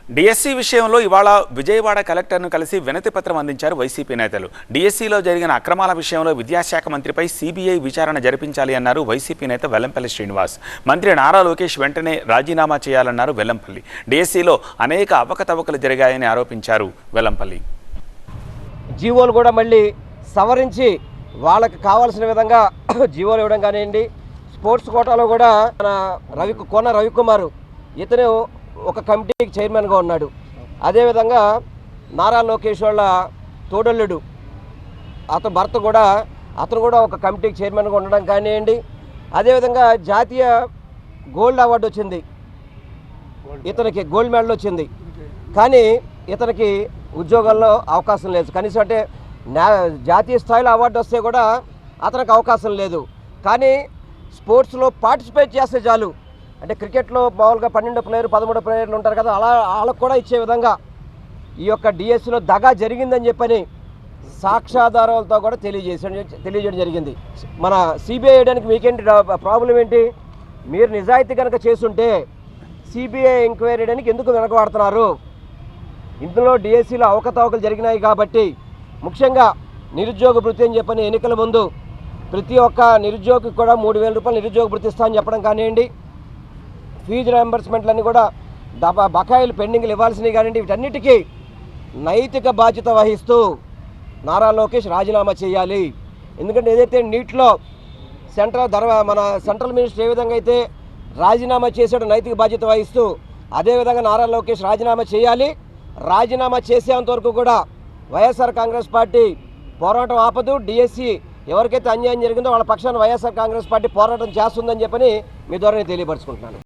DSC విషయంలో ఇవాళ విజయవాడ కలెక్టర్ను కలిసి వినతి పత్రం అందించారు వైసీపీ నేతలు. డిఎస్సిలో జరిగిన అక్రమాల విషయంలో విద్యాశాఖ మంత్రిపై సిబిఐ విచారణ జరిపించాలి అన్నారు వైసీపీ నేత వెల్లంపల్లి శ్రీనివాస్. మంత్రి నారా లోకేష్ వెంటనే రాజీనామా చేయాలన్నారు వెల్లంపల్లి. డిఎస్సిలో అనేక అవకతవకలు జరిగాయని ఆరోపించారు వెల్లంపల్లి. జీవోలు కూడా మళ్ళీ సవరించి వాళ్ళకి కావాల్సిన విధంగా జీవోలు ఇవ్వడం కానివ్వండి. స్పోర్ట్స్ కోటాలో కూడా మన కోన రవికుమార్ ఇతను ఒక కమిటీకి చైర్మన్గా ఉన్నాడు. అదేవిధంగా నారా లోకేష్ వాళ్ళ తోడల్లుడు అతని భర్త కూడా అతను కూడా ఒక కమిటీకి చైర్మన్గా ఉండడం కానివ్వండి. అదేవిధంగా జాతీయ గోల్డ్ అవార్డు వచ్చింది, ఇతనికి గోల్డ్ మెడల్ వచ్చింది. కానీ ఇతనికి ఉద్యోగాల్లో అవకాశం లేదు. కనీసం అంటే జాతీయ స్థాయిలో అవార్డు వస్తే కూడా అతనికి అవకాశం లేదు. కానీ స్పోర్ట్స్లో పార్టిసిపేట్ చేస్తే చాలు, అంటే క్రికెట్లో మామూలుగా 12 ప్లేయర్ 13 ప్లేయర్లు ఉంటారు కదా, అలా వాళ్ళకు కూడా ఇచ్చే విధంగా ఈ యొక్క డిఎస్సిలో దగా జరిగిందని చెప్పని సాక్ష్యాధారాలతో కూడా తెలియజేయడం జరిగింది. మన సిబిఐ వేయడానికి మీకేంటి ప్రాబ్లం ఏంటి? మీరు నిజాయితీ కనుక చేస్తుంటే సిబిఐ ఎంక్వైరీ వేయడానికి ఎందుకు వెనకబడుతున్నారు? ఇందులో డిఎస్సిలో అవకతవకలు జరిగినాయి కాబట్టి ముఖ్యంగా నిరుద్యోగ భృతి అని చెప్పని ఎన్నికల ముందు ప్రతి ఒక్క నిరుద్యోగికి కూడా 3,000 రూపాయలు నిరుద్యోగ భృతి ఇస్తా అని చెప్పడం కానివ్వండి. ఫీజు రియంబర్స్మెంట్లన్నీ కూడా బకాయిలు పెండింగ్లు ఇవ్వాల్సినవి కానివ్వండి. వీటన్నిటికీ నైతిక బాధ్యత వహిస్తూ నారా లోకేష్ రాజీనామా చేయాలి. ఎందుకంటే ఏదైతే నీట్లో మన సెంట్రల్ మినిస్టర్ ఏ విధంగా అయితే రాజీనామా చేసాడో నైతిక బాధ్యత వహిస్తూ అదేవిధంగా నారా లోకేష్ రాజీనామా చేయాలి. రాజీనామా చేసేంత వరకు కూడా వైఎస్ఆర్ కాంగ్రెస్ పార్టీ పోరాటం ఆపదు. డిఎస్సి ఎవరికైతే అన్యాయం జరిగిందో వాళ్ళ పక్షాన వైఎస్ఆర్ కాంగ్రెస్ పార్టీ పోరాటం చేస్తుందని చెప్పని మీ ద్వారా తెలియపరుచుకుంటున్నాను.